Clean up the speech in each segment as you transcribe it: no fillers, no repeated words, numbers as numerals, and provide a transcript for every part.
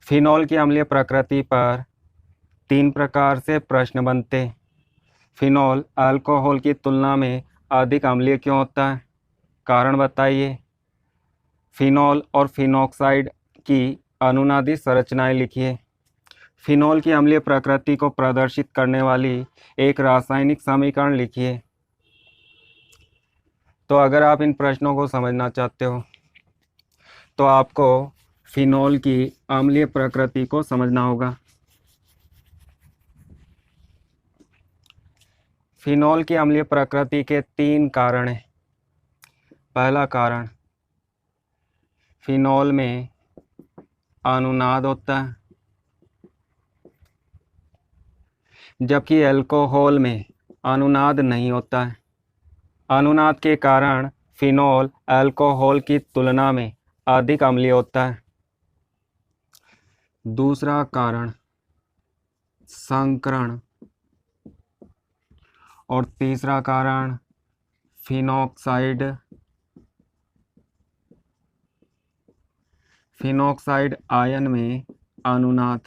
Phenol की अम्लीय प्रकृति पर 3 प्रकार से प्रश्न बनते। फिनॉल अल्कोहल की तुलना में अधिक अम्लीय क्यों होता है? कारण बताइए। फिनॉल और फिनॉक्साइड की अनुनादी संरचनाएं लिखिए। फिनॉल की अम्लीय प्रकृति को प्रदर्शित करने वाली एक रासायनिक समीकरण लिखिए। तो अगर आप इन प्रश्नों को समझना चाहते हो तो आपको फिनॉल की अम्लीय प्रकृति को समझना होगा। फिनॉल की अम्लीय प्रकृति के 3 कारण हैं। पहला कारण, फिनॉल में अनुनाद होता है, जबकि अल्कोहल में अनुनाद नहीं होता है। अनुनाद के कारण फिनॉल अल्कोहल की तुलना में अधिक अम्लीय होता है। दूसरा कारण, संकरण। और तीसरा कारण, फिनॉक्साइड आयन में अनुनाद।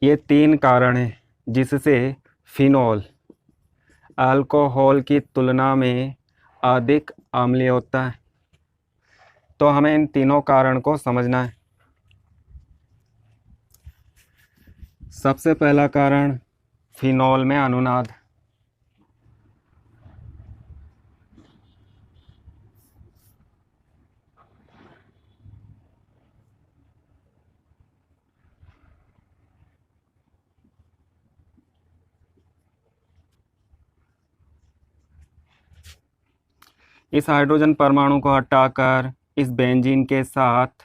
ये 3 कारण हैं जिससे फिनॉल अल्कोहल की तुलना में अधिक अम्लीय होता है। तो हमें इन तीनों कारण को समझना है। सबसे पहला कारण, फिनॉल में अनुनाद। इस हाइड्रोजन परमाणु को हटाकर इस बेंजीन के साथ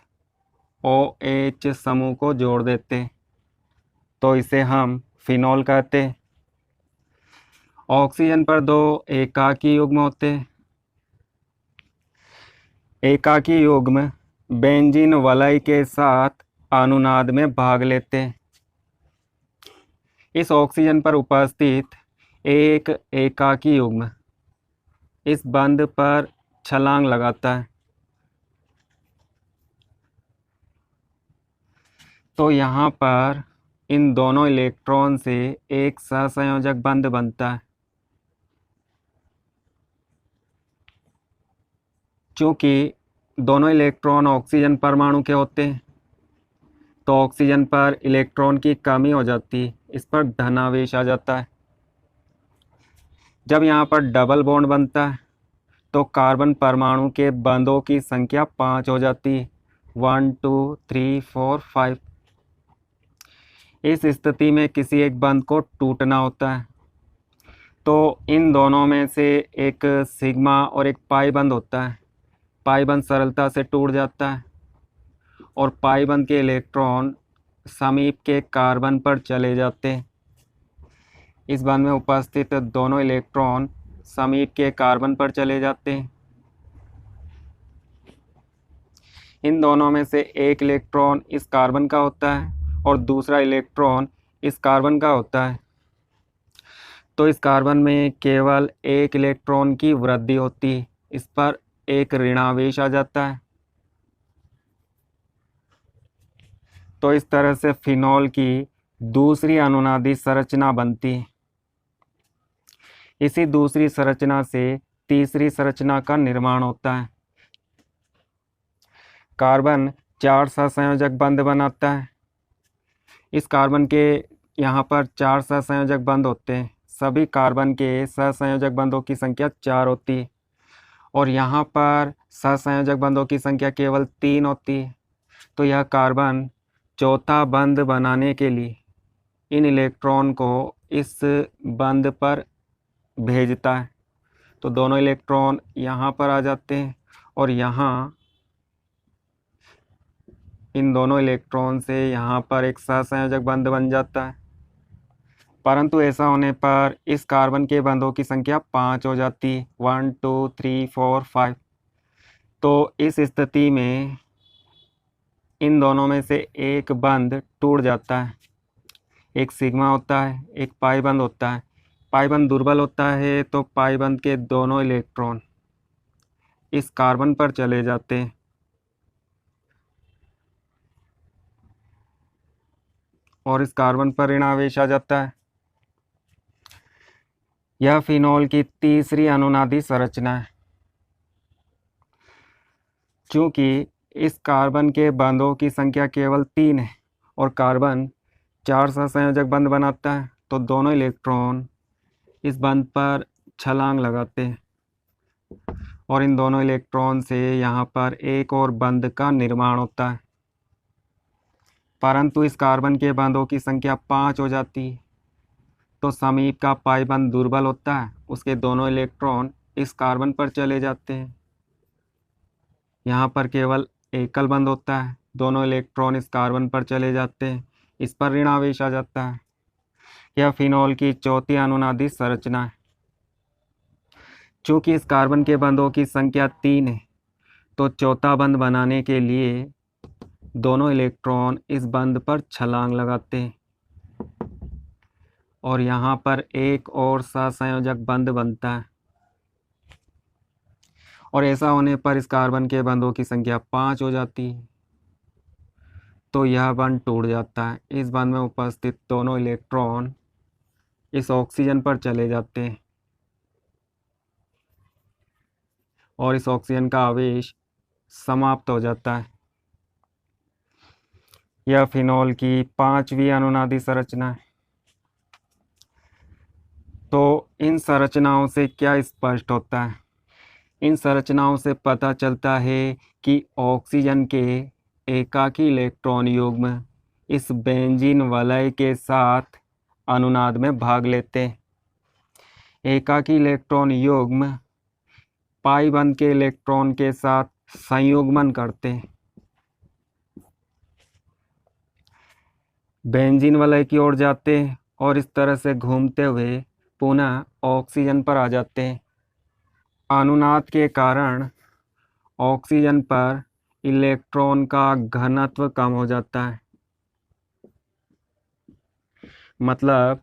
OH समूह को जोड़ देते, तो इसे हम फिनॉल कहते। ऑक्सीजन पर 2 एकाकी युग्म होते। एकाकी युग्म बेंजीन वलय के साथ अनुनाद में भाग लेते। इस ऑक्सीजन पर उपस्थित एक एकाकी युग्म इस बंध पर छलांग लगाता है, तो यहाँ पर इन दोनों इलेक्ट्रॉन से एक सहसंयोजक बंध बनता है। चूँकि दोनों इलेक्ट्रॉन ऑक्सीजन परमाणु के होते हैं, तो ऑक्सीजन पर इलेक्ट्रॉन की कमी हो जाती है, इस पर धनावेश आ जाता है। जब यहाँ पर डबल बॉन्ड बनता है तो कार्बन परमाणु के बंधों की संख्या 5 हो जाती है, 1 2 3 4 5। इस स्थिति में किसी एक बंध को टूटना होता है, तो इन दोनों में से एक सिग्मा और एक पाई बंध होता है। पाई बंध सरलता से टूट जाता है और पाई बंध के इलेक्ट्रॉन समीप के कार्बन पर चले जाते हैं। इस बंध में उपस्थित दोनों इलेक्ट्रॉन समीप के कार्बन पर चले जाते हैं। इन दोनों में से एक इलेक्ट्रॉन इस कार्बन का होता है और दूसरा इलेक्ट्रॉन इस कार्बन का होता है, तो इस कार्बन में केवल एक इलेक्ट्रॉन की वृद्धि होती है, इस पर एक ऋणावेश आ जाता है। तो इस तरह से फिनॉल की दूसरी अनुनादी संरचना बनती है। इसी दूसरी संरचना से तीसरी संरचना का निर्माण होता है। कार्बन 4 सहसंयोजक बंध बनाता है। इस कार्बन के यहाँ पर 4 सहसंयोजक बंध होते हैं। सभी कार्बन के सहसंयोजक बंधों की संख्या 4 होती है और यहाँ पर सहसंयोजक बंधों की संख्या केवल 3 होती है। तो यह कार्बन चौथा बंध बनाने के लिए इन इलेक्ट्रॉन को इस बंध पर भेजता है, तो दोनों इलेक्ट्रॉन यहाँ पर आ जाते हैं और यहाँ इन दोनों इलेक्ट्रॉन से यहाँ पर एक सहसंयोजक बंध बन जाता है। परंतु ऐसा होने पर इस कार्बन के बंधों की संख्या 5 हो जाती है, 1 2 3 4 5। तो इस स्थिति में इन दोनों में से एक बंध टूट जाता है। एक सिग्मा होता है, एक पाई बंध होता है। पाई बंध दुर्बल होता है तो पाई बंध के दोनों इलेक्ट्रॉन इस कार्बन पर चले जाते हैं और इस कार्बन पर ऋण आवेश आ जाता है। यह फिनॉल की तीसरी अनुनादी संरचना है। चूंकि इस कार्बन के बंधों की संख्या केवल 3 है और कार्बन 4 सहसंयोजक बंध बनाता है, तो दोनों इलेक्ट्रॉन इस बंध पर छलांग लगाते हैं और इन दोनों इलेक्ट्रॉन से यहाँ पर एक और बंध का निर्माण होता है। परंतु इस कार्बन के बंधों की संख्या 5 हो जाती है, तो समीप का पाई बंध दुर्बल होता है। उसके दोनों इलेक्ट्रॉन इस कार्बन पर चले जाते हैं। यहाँ पर केवल एकल बंध होता है, दोनों इलेक्ट्रॉन इस कार्बन पर चले जाते हैं, इस पर ऋण आवेश आ जाता है। यह फिनॉल की चौथी अनुनादी संरचना है। चूंकि इस कार्बन के बंधों की संख्या 3 है, तो चौथा बंध बनाने के लिए दोनों इलेक्ट्रॉन इस बंध पर छलांग लगाते हैं और यहाँ पर एक और सहसंयोजक बंध बनता है और ऐसा होने पर इस कार्बन के बंधों की संख्या 5 हो जाती है, तो यह बंध टूट जाता है। इस बंध में उपस्थित दोनों इलेक्ट्रॉन इस ऑक्सीजन पर चले जाते हैं और इस ऑक्सीजन का आवेश समाप्त हो जाता है। यह फिनॉल की 5वीं अनुनादी संरचना है। तो इन संरचनाओं से क्या स्पष्ट होता है? इन संरचनाओं से पता चलता है कि ऑक्सीजन के एकाकी इलेक्ट्रॉन युग्म इस बेंजीन वलय के साथ अनुनाद में भाग लेते हैं। एकाकी इलेक्ट्रॉन युग्म पाई बंध के इलेक्ट्रॉन के साथ संयुग्मन करते हैं, बेंजीन वलय की ओर जाते हैं और इस तरह से घूमते हुए पुनः ऑक्सीजन पर आ जाते हैं। अनुनाद के कारण ऑक्सीजन पर इलेक्ट्रॉन का घनत्व कम हो जाता है। मतलब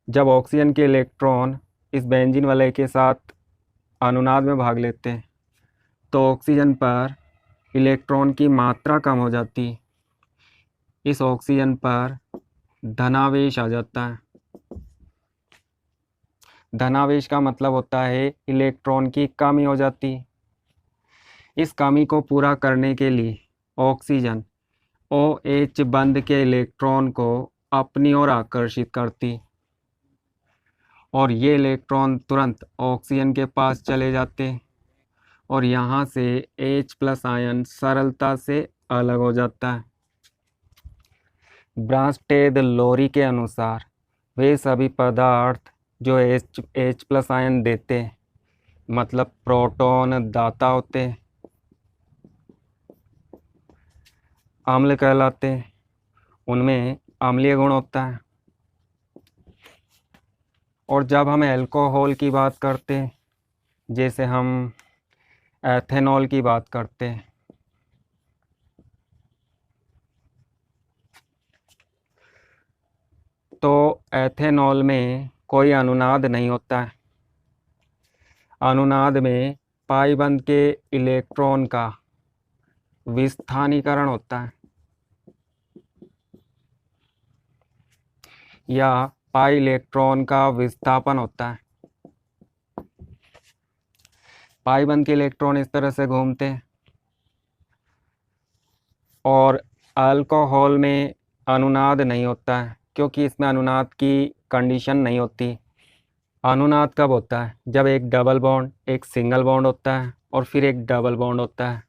जब ऑक्सीजन के इलेक्ट्रॉन इस बेंजीन वलय के साथ अनुनाद में भाग लेते हैं, तो ऑक्सीजन पर इलेक्ट्रॉन की मात्रा कम हो जाती है। इस ऑक्सीजन पर धनावेश आ जाता है। धनावेश का मतलब होता है इलेक्ट्रॉन की कमी हो जाती है। इस कमी को पूरा करने के लिए ऑक्सीजन OH बंध के इलेक्ट्रॉन को अपनी ओर आकर्षित करती और ये इलेक्ट्रॉन तुरंत ऑक्सीजन के पास चले जाते और यहाँ से H+ आयन सरलता से अलग हो जाता है। ब्रांस्टेड लोरी के अनुसार वे सभी पदार्थ जो H+ आयन देते हैं, मतलब प्रोटॉन दाता होते हैं, अम्ल कहलाते हैं। उनमें अम्लीय गुण होता है। और जब हम अल्कोहल की बात करते हैं, जैसे हम एथेनॉल की बात करते हैं, तो एथेनॉल में कोई अनुनाद नहीं होता है। अनुनाद में पाई बंध के इलेक्ट्रॉन का विस्थानीकरण होता है या पाई इलेक्ट्रॉन का विस्थापन होता है। पाई बंध के इलेक्ट्रॉन इस तरह से घूमते हैं और अल्कोहल में अनुनाद नहीं होता है, क्योंकि इसमें अनुनाद की कंडीशन नहीं होती। अनुनाद कब होता है? जब एक डबल बॉन्ड, एक सिंगल बॉन्ड होता है और फिर एक डबल बॉन्ड होता है,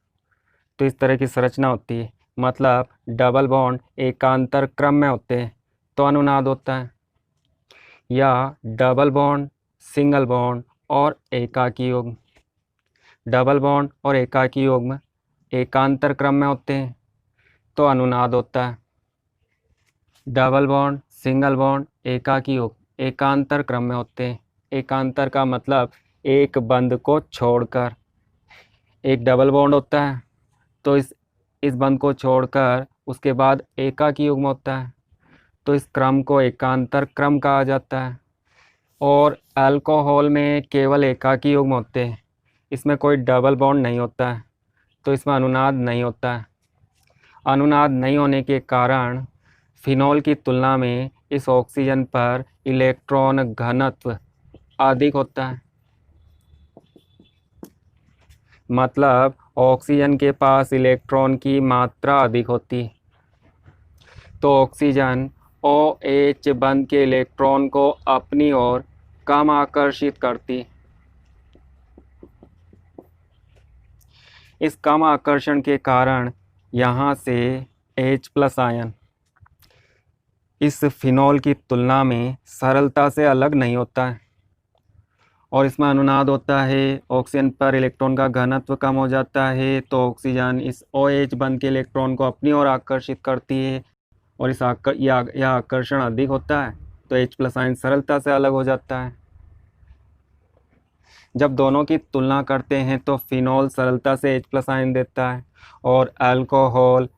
तो इस तरह की संरचना होती है। मतलब डबल बॉन्ड एकांतर क्रम में होते हैं तो अनुनाद होता है, या डबल बॉन्ड, सिंगल बॉन्ड और एकाकी युग्म। डबल बॉन्ड और एकाकी युग्म एकांतर क्रम में होते हैं तो अनुनाद होता है। डबल बॉन्ड, सिंगल बॉन्ड, एकाकी युग्म एकांतर क्रम में होते हैं। एकांतर का मतलब एक बंध को छोड़कर। एक डबल बॉन्ड होता है तो इस बंध को छोड़कर उसके बाद एकाकी युग्म होता है, तो इस क्रम को एकांतर क्रम कहा जाता है। और अल्कोहल में केवल एकाकी युग्म होते हैं, इसमें कोई डबल बॉन्ड नहीं होता है, तो इसमें अनुनाद नहीं होता है। अनुनाद नहीं होने के कारण फिनॉल की तुलना में इस ऑक्सीजन पर इलेक्ट्रॉन घनत्व अधिक होता है। मतलब ऑक्सीजन के पास इलेक्ट्रॉन की मात्रा अधिक होती है, तो ऑक्सीजन OH बंध के इलेक्ट्रॉन को अपनी ओर कम आकर्षित करती। इस कम आकर्षण के कारण यहाँ से H+ आयन इस फिनॉल की तुलना में सरलता से अलग नहीं होता है और इसमें अनुनाद होता है। ऑक्सीजन पर इलेक्ट्रॉन का घनत्व कम हो जाता है, तो ऑक्सीजन इस OH बंध के इलेक्ट्रॉन को अपनी ओर आकर्षित करती है और यह आकर्षण अधिक होता है, तो H+ आयन सरलता से अलग हो जाता है। जब दोनों की तुलना करते हैं तो फिनॉल सरलता से H+ आयन देता है और अल्कोहल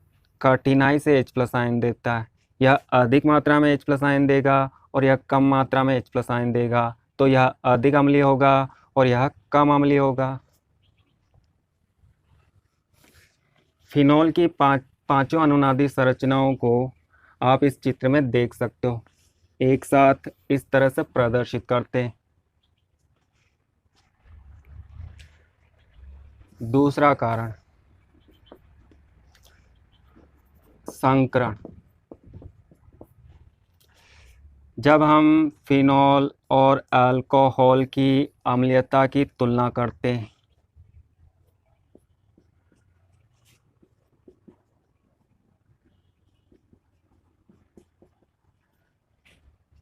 कठिनाई से H+ आयन देता है। यह अधिक मात्रा में H+ आयन देगा और यह कम मात्रा में H+ आयन देगा, तो यह अधिक अम्लीय होगा और यह कम अम्लीय होगा। फिनॉल की पांचों अनुनादी संरचनाओं को आप इस चित्र में देख सकते हो, एक साथ इस तरह से प्रदर्शित करते हैं। दूसरा कारण संकरण। जब हम फिनॉल और अल्कोहल की अम्लीयता की तुलना करते हैं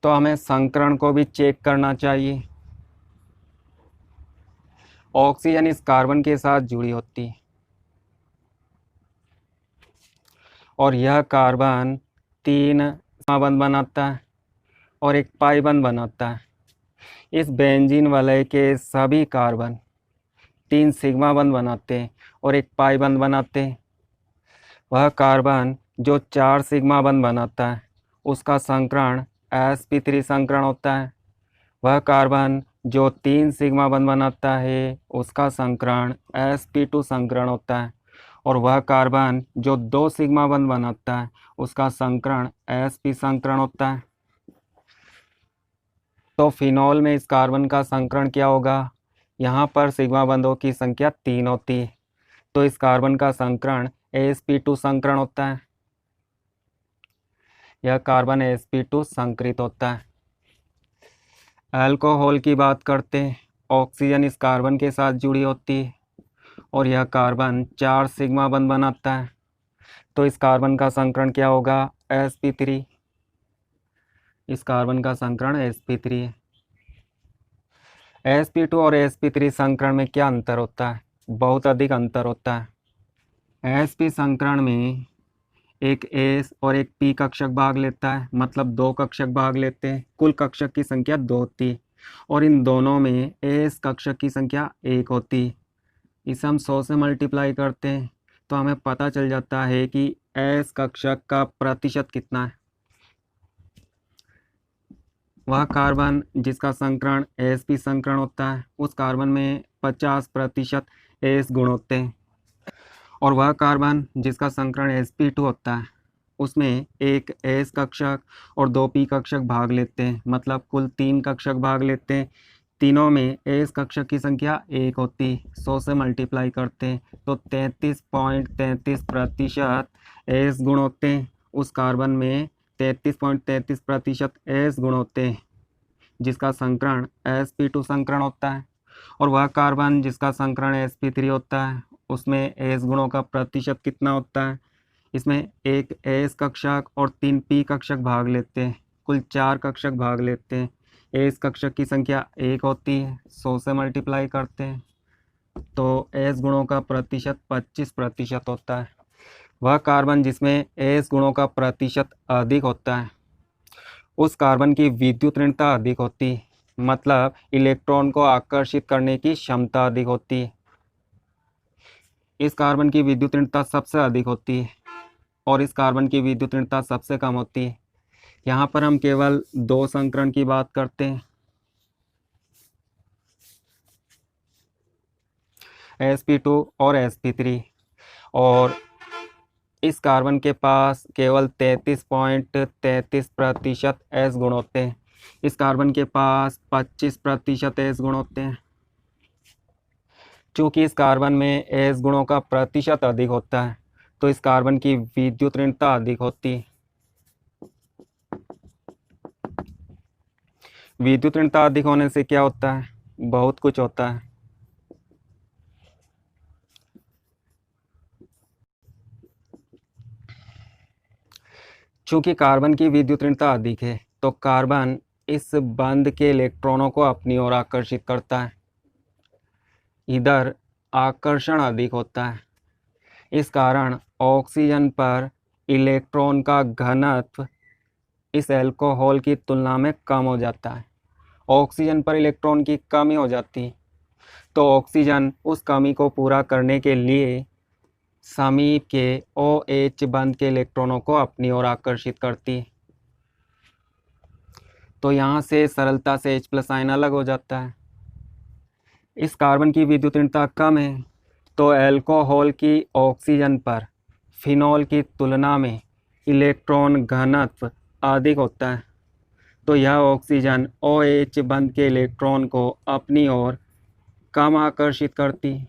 तो हमें संकरण को भी चेक करना चाहिए। ऑक्सीजन इस कार्बन के साथ जुड़ी होती है और यह कार्बन 3 सिग्मा बंध बनाता है और एक पाई बंध बनाता है। इस बेंजीन वलय के सभी कार्बन 3 सिग्मा बंध बनाते हैं और एक पाई बंध बनाते हैं। वह कार्बन जो 4 सिग्मा बंध बनाता है उसका संकरण sp3 संकरण होता है। वह कार्बन जो 3 सिग्मा बंध बनाता है उसका संकरण sp2 संकरण होता है और वह कार्बन जो 2 सिग्मा बंध बनाता है उसका संकरण sp संकरण होता है। तो फिनॉल में इस कार्बन का संकरण क्या होगा? यहाँ पर सिग्मा बंधों की संख्या 3 होती है, तो इस कार्बन का संकरण sp2 संकरण होता है। यह कार्बन sp2 संकरित होता है। अल्कोहल की बात करते हैं। ऑक्सीजन इस कार्बन के साथ जुड़ी होती है और यह कार्बन 4 सिग्मा बंध बनाता है, तो इस कार्बन का संकरण क्या होगा? sp3। इस कार्बन का संकरण sp3 है। sp2 और sp3 संकरण में क्या अंतर होता है? बहुत अधिक अंतर होता है। sp संकरण में एक S और एक P कक्षक भाग लेता है, मतलब 2 कक्षक भाग लेते हैं। कुल कक्षक की संख्या 2 होती है और इन दोनों में S कक्षक की संख्या 1 होती है। इसे हम 100 से मल्टीप्लाई करते हैं तो हमें पता चल जाता है कि S कक्षक का प्रतिशत कितना है। वह कार्बन जिसका संकरण sp संकरण होता है उस कार्बन में 50% S गुण होते हैं और वह कार्बन जिसका संकरण sp2 होता है उसमें एक S कक्षक और 2 P कक्षक भाग लेते हैं, मतलब कुल 3 कक्षक भाग लेते हैं। तीनों में S कक्षक की संख्या 1 होती है। 100 से मल्टीप्लाई करते हैं तो 33.33% S गुण होते हैं। उस कार्बन में 33.33% S गुण होते हैं जिसका संकरण sp2 संकरण होता है और वह कार्बन जिसका संकरण sp3 होता है उसमें S गुणों का प्रतिशत कितना होता है? इसमें एक S कक्षक और 3 P कक्षक भाग लेते हैं, कुल 4 कक्षक भाग लेते हैं। S कक्षक की संख्या 1 होती है। 100 से मल्टीप्लाई करते हैं तो S गुणों का प्रतिशत 25% होता है। वह कार्बन जिसमें S गुणों का प्रतिशत अधिक होता है उस कार्बन की विद्युत ऋणता अधिक होती है, मतलब इलेक्ट्रॉन को आकर्षित करने की क्षमता अधिक होती है। इस कार्बन की विद्युत ऋणता सबसे अधिक होती है और इस कार्बन की विद्युत ऋणता सबसे कम होती है। यहाँ पर हम केवल 2 संकरण की बात करते हैं। sp2 और sp3। और इस कार्बन के पास केवल 33.33% एस गुण होते हैं। इस कार्बन के पास 25% एस गुण होते हैं। चूँकि इस कार्बन में एस गुणों का प्रतिशत अधिक होता है तो इस कार्बन की विद्युत ऋणता अधिक होती है। विद्युत ऋणता अधिक होने से क्या होता है? बहुत कुछ होता है। चूंकि कार्बन की विद्युत ऋणता अधिक है तो कार्बन इस बंध के इलेक्ट्रॉनों को अपनी ओर आकर्षित करता है। इधर आकर्षण अधिक होता है। इस कारण ऑक्सीजन पर इलेक्ट्रॉन का घनत्व इस अल्कोहल की तुलना में कम हो जाता है। ऑक्सीजन पर इलेक्ट्रॉन की कमी हो जाती है तो ऑक्सीजन उस कमी को पूरा करने के लिए समीप के OH बंध के इलेक्ट्रॉनों को अपनी ओर आकर्षित करती है। तो यहाँ से सरलता से H+ आयन अलग हो जाता है। इस कार्बन की विद्युत ऋणता कम है तो अल्कोहल की ऑक्सीजन पर फिनॉल की तुलना में इलेक्ट्रॉन घनत्व अधिक होता है तो यह ऑक्सीजन OH बंध के इलेक्ट्रॉन को अपनी ओर कम आकर्षित करती है।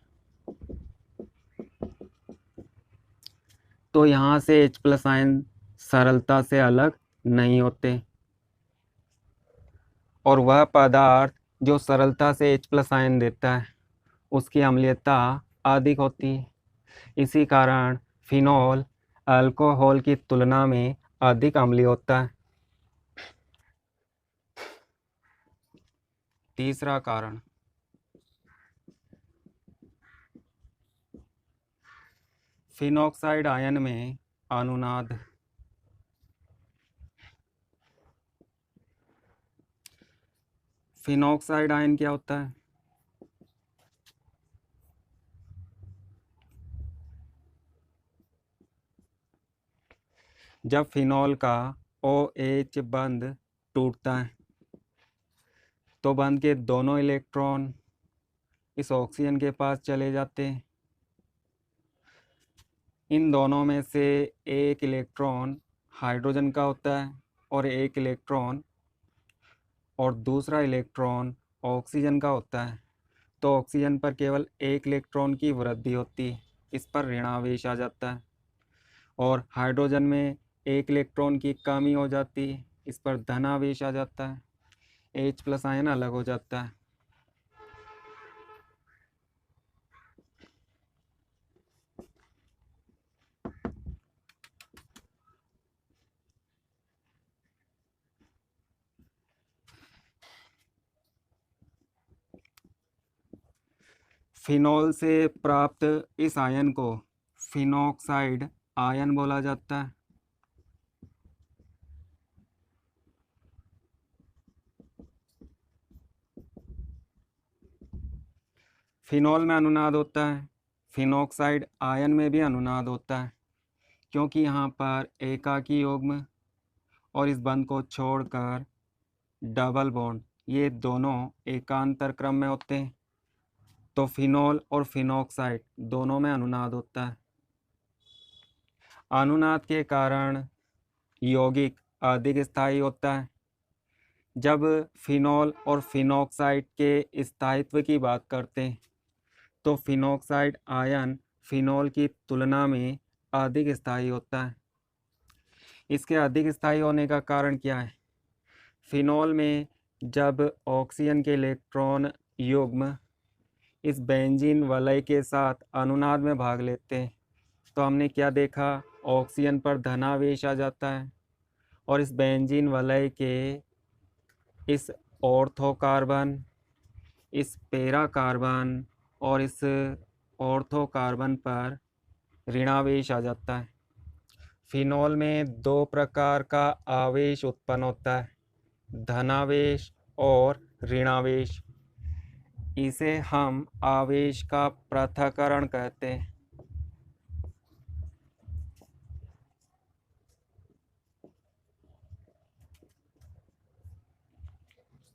तो यहाँ से H+ आयन सरलता से अलग नहीं होते और वह पदार्थ जो सरलता से H+ आयन देता है उसकी अम्लीयता अधिक होती है। इसी कारण फिनॉल अल्कोहल की तुलना में अधिक अम्लीय होता है। तीसरा कारण, फिनॉक्साइड आयन में अनुनाद। फिनॉक्साइड आयन क्या होता है? जब फिनॉल का OH बंध टूटता है तो बंध के दोनों इलेक्ट्रॉन इस ऑक्सीजन के पास चले जाते हैं। इन दोनों में से एक इलेक्ट्रॉन हाइड्रोजन का होता है और एक इलेक्ट्रॉन और दूसरा इलेक्ट्रॉन ऑक्सीजन का होता है। तो ऑक्सीजन पर केवल एक इलेक्ट्रॉन की वृद्धि होती है, इस पर ऋणावेश आ जाता है। और हाइड्रोजन में एक इलेक्ट्रॉन की कमी हो जाती है, इस पर धनावेश आ जाता है। H+ आयन अलग हो जाता है। फिनॉल से प्राप्त इस आयन को फिनॉक्साइड आयन बोला जाता है। फिनॉल में अनुनाद होता है, फिनॉक्साइड आयन में भी अनुनाद होता है क्योंकि यहाँ पर एकाकी युग्म और इस बंध को छोड़कर डबल बॉन्ड ये दोनों एकांतर क्रम में होते हैं। तो फिनॉल और फिनॉक्साइड दोनों में अनुनाद होता है। अनुनाद के कारण यौगिक अधिक स्थायी होता है। जब फिनॉल और फिनॉक्साइड के स्थायित्व की बात करते हैं तो फिनॉक्साइड आयन फिनॉल की तुलना में अधिक स्थायी होता है। इसके अधिक स्थायी होने का कारण क्या है? फिनॉल में जब ऑक्सीजन के इलेक्ट्रॉन युग्म इस बेंजीन वलय के साथ अनुनाद में भाग लेते हैं तो हमने क्या देखा? ऑक्सीजन पर धनावेश आ जाता है और इस बेंजीन वलय के इस ऑर्थो कार्बन, इस पैरा कार्बन और इस ऑर्थो कार्बन पर ऋणावेश आ जाता है। फिनॉल में दो प्रकार का आवेश उत्पन्न होता है, धनावेश और ऋणावेश। इसे हम आवेश का पृथक्करण कहते हैं।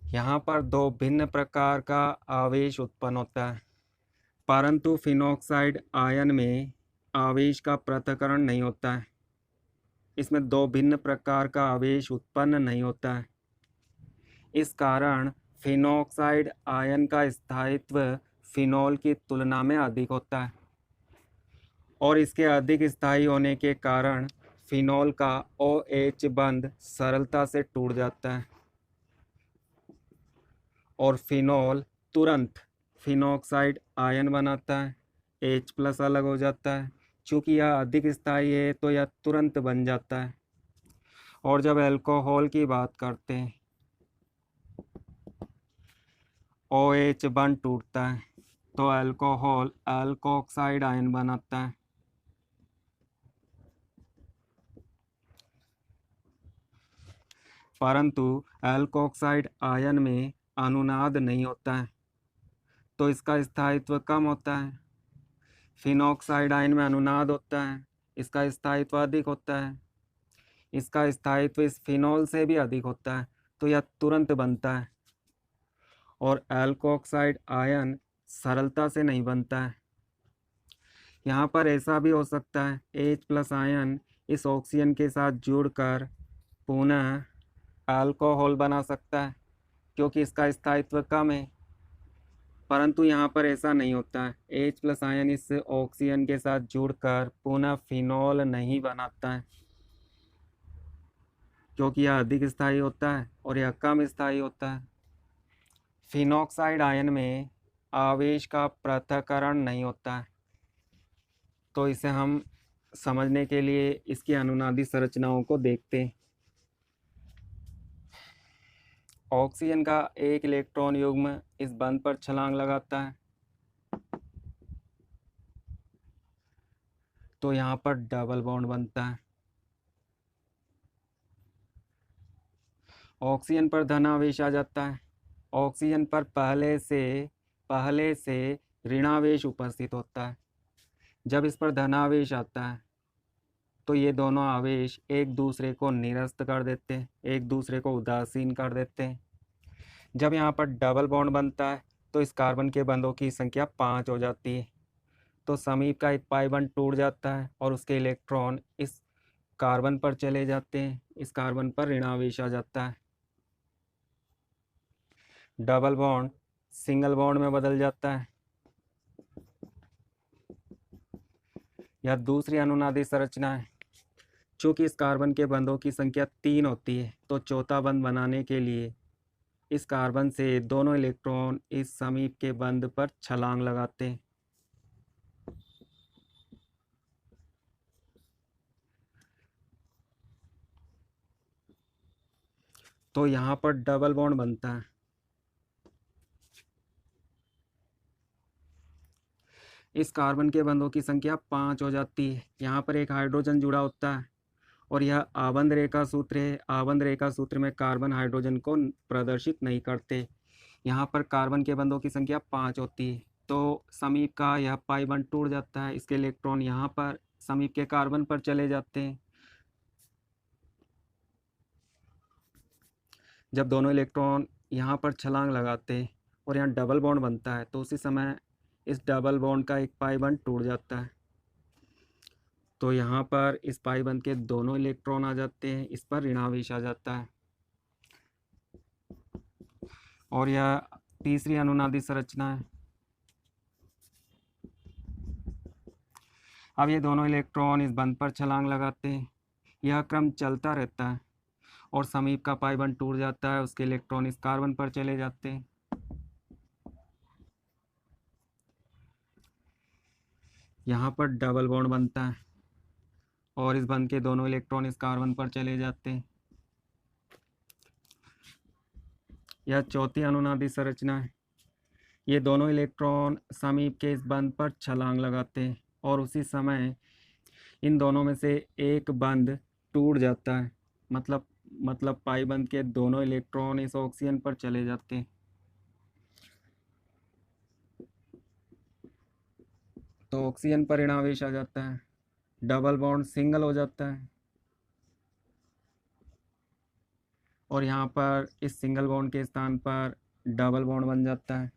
यहाँ पर दो भिन्न प्रकार का आवेश उत्पन्न होता है, परंतु फिनॉक्साइड आयन में आवेश का पृथक्करण नहीं होता है। इसमें दो भिन्न प्रकार का आवेश उत्पन्न नहीं होता है। इस कारण फिनॉक्साइड आयन का स्थायित्व फिनॉल की तुलना में अधिक होता है और इसके अधिक स्थायी होने के कारण फिनॉल का OH बंध सरलता से टूट जाता है और फिनॉल तुरंत फिनॉक्साइड आयन बनाता है। H+ अलग हो जाता है। चूँकि यह अधिक स्थायी है तो यह तुरंत बन जाता है। और जब अल्कोहल की बात करते हैं, OH बंध टूटता है तो अल्कोहल अल्कोक्साइड आयन बनाता है। परंतु अल्कोक्साइड आयन में अनुनाद नहीं होता है तो इसका स्थायित्व कम होता है। फिनॉक्साइड आयन में अनुनाद होता है, इसका स्थायित्व अधिक होता है। इसका स्थायित्व इस फिनॉल से भी अधिक होता है तो यह तुरंत बनता है और अल्कोक्साइड आयन सरलता से नहीं बनता है। यहाँ पर ऐसा भी हो सकता है H+ आयन इस ऑक्सीजन के साथ जुड़कर पुनः अल्कोहल बना सकता है क्योंकि इसका स्थायित्व कम है। परंतु यहाँ पर ऐसा नहीं होता है। H+ आयन इस ऑक्सीजन के साथ जुड़कर पुनः फिनॉल नहीं बनाता है क्योंकि यह अधिक स्थायी होता है और यह कम स्थायी होता है। फिनॉक्साइड आयन में आवेश का पृथक्करण नहीं होता है तो इसे हम समझने के लिए इसकी अनुनादी संरचनाओं को देखते हैं। ऑक्सीजन का एक इलेक्ट्रॉन युग्म इस बंध पर छलांग लगाता है तो यहाँ पर डबल बॉन्ड बनता है। ऑक्सीजन पर धन आवेश आ जाता है। ऑक्सीजन पर पहले से ऋणावेश उपस्थित होता है। जब इस पर धनावेश आता है तो ये दोनों आवेश एक दूसरे को निरस्त कर देते हैं, एक दूसरे को उदासीन कर देते हैं। जब यहाँ पर डबल बॉन्ड बनता है तो इस कार्बन के बंधों की संख्या 5 हो जाती है तो समीप का एक पाई बंध टूट जाता है और उसके इलेक्ट्रॉन इस कार्बन पर चले जाते हैं। इस कार्बन पर ऋणावेश आ जाता है। डबल बॉन्ड सिंगल बॉन्ड में बदल जाता है। यह दूसरी अनुनादी संरचना है। चूँकि इस कार्बन के बंधों की संख्या 3 होती है तो चौथा बंध बनाने के लिए इस कार्बन से दोनों इलेक्ट्रॉन इस समीप के बंध पर छलांग लगाते हैं। तो यहाँ पर डबल बॉन्ड बनता है। इस कार्बन के बंधों की संख्या 5 हो जाती है। यहाँ पर एक हाइड्रोजन जुड़ा होता है और यह आबंध रेखा सूत्र है। आबंध रेखा सूत्र में कार्बन हाइड्रोजन को प्रदर्शित नहीं करते। यहाँ पर कार्बन के बंधों की संख्या 5 होती है तो समीप का यह पाई बंध टूट जाता है। इसके इलेक्ट्रॉन यहाँ पर समीप के कार्बन पर चले जाते हैं। जब दोनों इलेक्ट्रॉन यहाँ पर छलांग लगाते हैं और यहाँ डबल बॉन्ड बनता है तो उसी समय इस डबल बॉन्ड का एक पाई बंध टूट जाता है तो यहाँ पर इस पाई बंध के दोनों इलेक्ट्रॉन आ जाते हैं। इस पर ऋणावेश आ जाता है और यह तीसरी अनुनादी संरचना है। अब ये दोनों इलेक्ट्रॉन इस बंध पर छलांग लगाते हैं। यह क्रम चलता रहता है और समीप का पाई बंध टूट जाता है। उसके इलेक्ट्रॉन इस कार्बन पर चले जाते हैं। यहाँ पर डबल बॉन्ड बनता है और इस बंध के दोनों इलेक्ट्रॉन इस कार्बन पर चले जाते हैं। यह चौथी अनुनादी संरचना है। ये दोनों इलेक्ट्रॉन समीप के इस बंध पर छलांग लगाते हैं और उसी समय इन दोनों में से एक बंध टूट जाता है। मतलब पाई बंध के दोनों इलेक्ट्रॉन इस ऑक्सीजन पर चले जाते हैं तो ऑक्सीजन पर ऋणावेश आ जाता है। डबल बॉन्ड सिंगल हो जाता है और यहाँ पर इस सिंगल बॉन्ड के स्थान पर डबल बॉन्ड बन जाता है।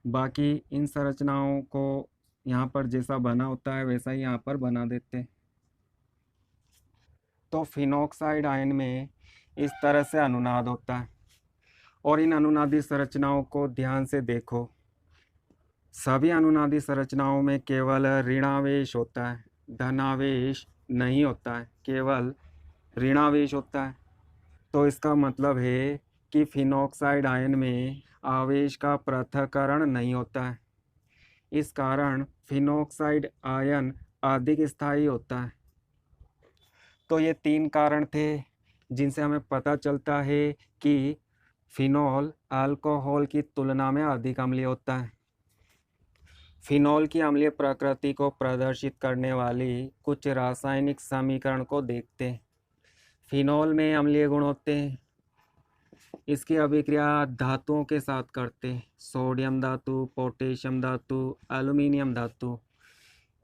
बाकी इन संरचनाओं को यहाँ पर जैसा बना होता है वैसा ही यहाँ पर बना देते हैं। तो फिनॉक्साइड आयन में इस तरह से अनुनाद होता है और इन अनुनादी संरचनाओं को ध्यान से देखो। सभी अनुनादी संरचनाओं में केवल ऋणावेश होता है, धनावेश नहीं होता है, केवल ऋणावेश होता है। तो इसका मतलब है कि फिनॉक्साइड आयन में आवेश का पृथक्करण नहीं होता है। इस कारण फिनॉक्साइड आयन अधिक स्थायी होता है। तो ये 3 कारण थे जिनसे हमें पता चलता है कि फिनॉल अल्कोहल की तुलना में अधिक अम्लीय होता है। फिनॉल की अम्लीय प्रकृति को प्रदर्शित करने वाली कुछ रासायनिक समीकरण को देखते हैं। फिनॉल में अम्लीय गुण होते हैं। इसकी अभिक्रिया धातुओं के साथ करते हैं, सोडियम धातु, पोटेशियम धातु, एल्युमिनियम धातु।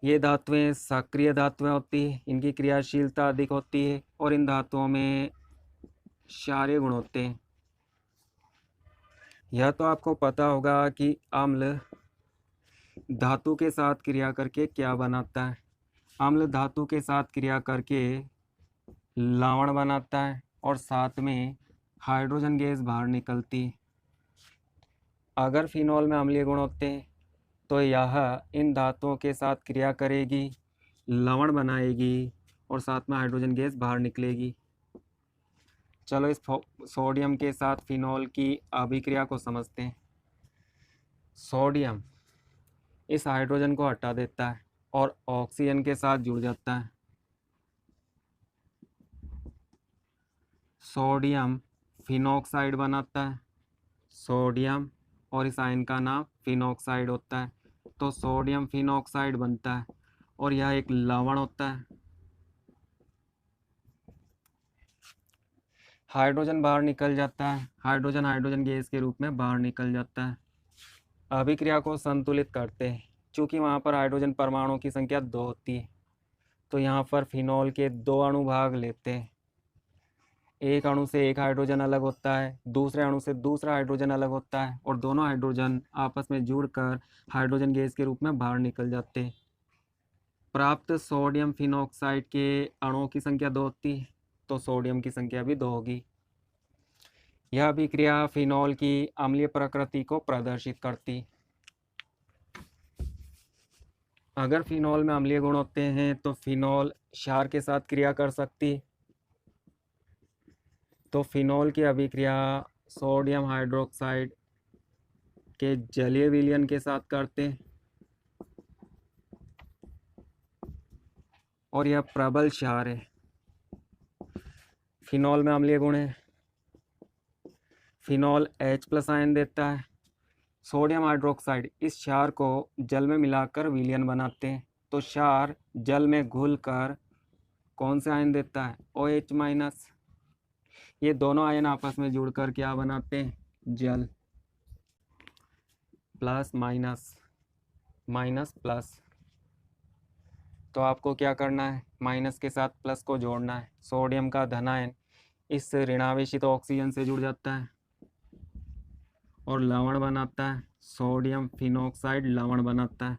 ये धातुएं सक्रिय धातुएं होती हैं, इनकी क्रियाशीलता अधिक होती है और इन धातुओं में क्षारीय गुण होते हैं। यह तो आपको पता होगा कि अम्ल धातु के साथ क्रिया करके क्या बनाता है। अम्ल धातु के साथ क्रिया करके लवण बनाता है और साथ में हाइड्रोजन गैस बाहर निकलती है। अगर फिनॉल में अम्लीय गुण होते हैं तो यह इन धातुओं के साथ क्रिया करेगी, लवण बनाएगी और साथ में हाइड्रोजन गैस बाहर निकलेगी। चलो इस सोडियम के साथ फिनॉल की अभिक्रिया को समझते हैं। सोडियम इस हाइड्रोजन को हटा देता है और ऑक्सीजन के साथ जुड़ जाता है। सोडियम फिनॉक्साइड बनाता है, सोडियम और इस आयन का नाम फिनॉक्साइड होता है। तो सोडियम फिनॉक्साइड बनता है और यह एक लवण होता है। हाइड्रोजन बाहर निकल जाता है, हाइड्रोजन हाइड्रोजन गैस के रूप में बाहर निकल जाता है। अभिक्रिया को संतुलित करते हैं। चूँकि वहाँ पर हाइड्रोजन परमाणुओं की संख्या 2 होती है तो यहाँ पर फिनॉल के 2 अणु भाग लेते हैं। एक अणु से एक हाइड्रोजन अलग होता है, दूसरे अणु से दूसरा हाइड्रोजन अलग होता है और दोनों हाइड्रोजन आपस में जुड़कर हाइड्रोजन गैस के रूप में बाहर निकल जाते हैं। प्राप्त सोडियम फिनॉक्साइड के अणुओं की संख्या 2 होती है तो सोडियम की संख्या भी 2 होगी। यह अभिक्रिया फिनॉल की अम्लीय प्रकृति को प्रदर्शित करती। अगर फिनॉल में अम्लीय गुण होते हैं तो फिनॉल क्षार के साथ क्रिया कर सकती। तो फिनॉल की अभिक्रिया सोडियम हाइड्रोक्साइड के जलीय विलयन के साथ करते हैं और यह प्रबल क्षार है। फिनॉल में अम्लीय गुण है। फिनॉल H+ आयन देता है। सोडियम हाइड्रोक्साइड इस क्षार को जल में मिलाकर विलयन बनाते हैं तो क्षार जल में घुलकर कौन से आयन देता है, OH-। ये दोनों आयन आपस में जुड़कर क्या बनाते हैं, जल। Plus minus, minus plus. तो आपको क्या करना है, माइनस के साथ प्लस को जोड़ना है। सोडियम का धन आयन इस ऋणावेशित ऑक्सीजन से जुड़ जाता है और लवण बनाता है। सोडियम फिनॉक्साइड लवण बनाता है।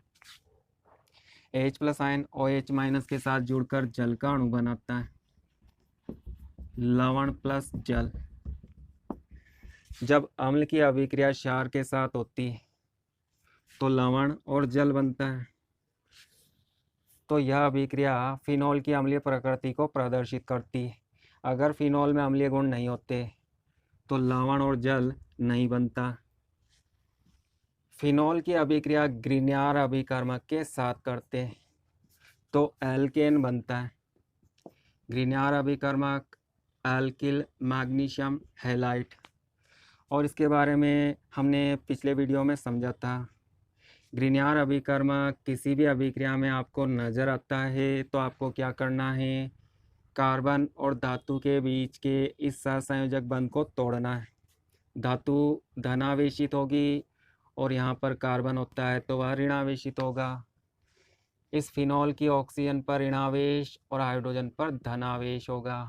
H+ आयन OH- के साथ जुड़कर जल का अणु बनाता है, लवण प्लस जल। जब अम्ल की अभिक्रिया क्षार के साथ होती है तो लवण और जल बनता है। तो यह अभिक्रिया फिनॉल की अम्लीय प्रकृति को प्रदर्शित करती है। अगर फिनॉल में अम्लीय गुण नहीं होते तो लवण और जल नहीं बनता। फिनॉल की अभिक्रिया ग्रिग्नार अभिकर्मक के साथ करते हैं तो एल्केन बनता है। ग्रिग्नार अभिकर्मक एल्किल मैग्नीशियम हैलाइड, और इसके बारे में हमने पिछले वीडियो में समझा था। ग्रिग्नार अभिकर्मक किसी भी अभिक्रिया में आपको नज़र आता है तो आपको क्या करना है, कार्बन और धातु के बीच के इस सहसंयोजक बंध को तोड़ना है। धातु धनावेशित होगी और यहाँ पर कार्बन होता है तो वह ऋणावेशित होगा। इस फिनॉल की ऑक्सीजन पर ऋणावेश और हाइड्रोजन पर धनावेश होगा।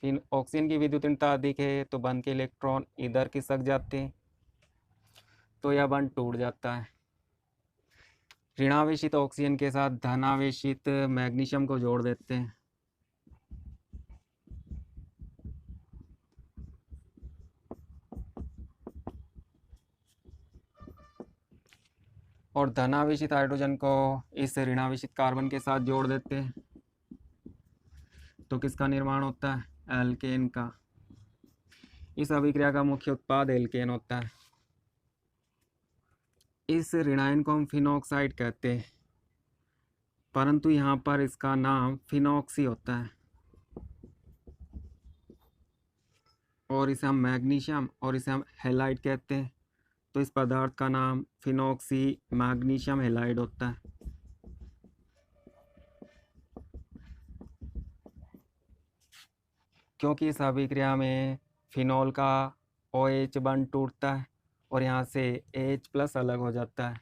फिर ऑक्सीजन की विद्युतीयता अधिक है तो बंध के इलेक्ट्रॉन इधर खिसक जाते हैं। तो यह बंध टूट जाता है। ऋणावेशित ऑक्सीजन के साथ धनावेशित मैग्नीशियम को जोड़ देते हैं। और धनावेशित हाइड्रोजन को इस ऋणावेशित कार्बन के साथ जोड़ देते हैं तो किसका निर्माण होता है? एल्केन का। इस अभिक्रिया का मुख्य उत्पाद एल्केन होता है। इस ऋणायन को हम फिनॉक्साइड कहते हैं, परंतु यहाँ पर इसका नाम फिनॉक्सी होता है। और इसे हम मैग्नीशियम और इसे हम हैलाइड कहते हैं, तो इस पदार्थ का नाम फिनॉक्सी मैग्नीशियम हैलाइड होता है। क्योंकि इस अभिक्रिया में फिनॉल का OH बंध टूटता है और यहाँ से H+ अलग हो जाता है,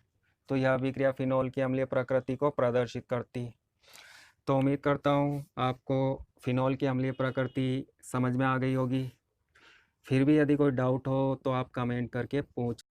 तो यह अभिक्रिया फिनॉल की अम्लीय प्रकृति को प्रदर्शित करती है। तो उम्मीद करता हूँ आपको फिनॉल की अम्लीय प्रकृति समझ में आ गई होगी। फिर भी यदि कोई डाउट हो तो आप कमेंट करके पूछ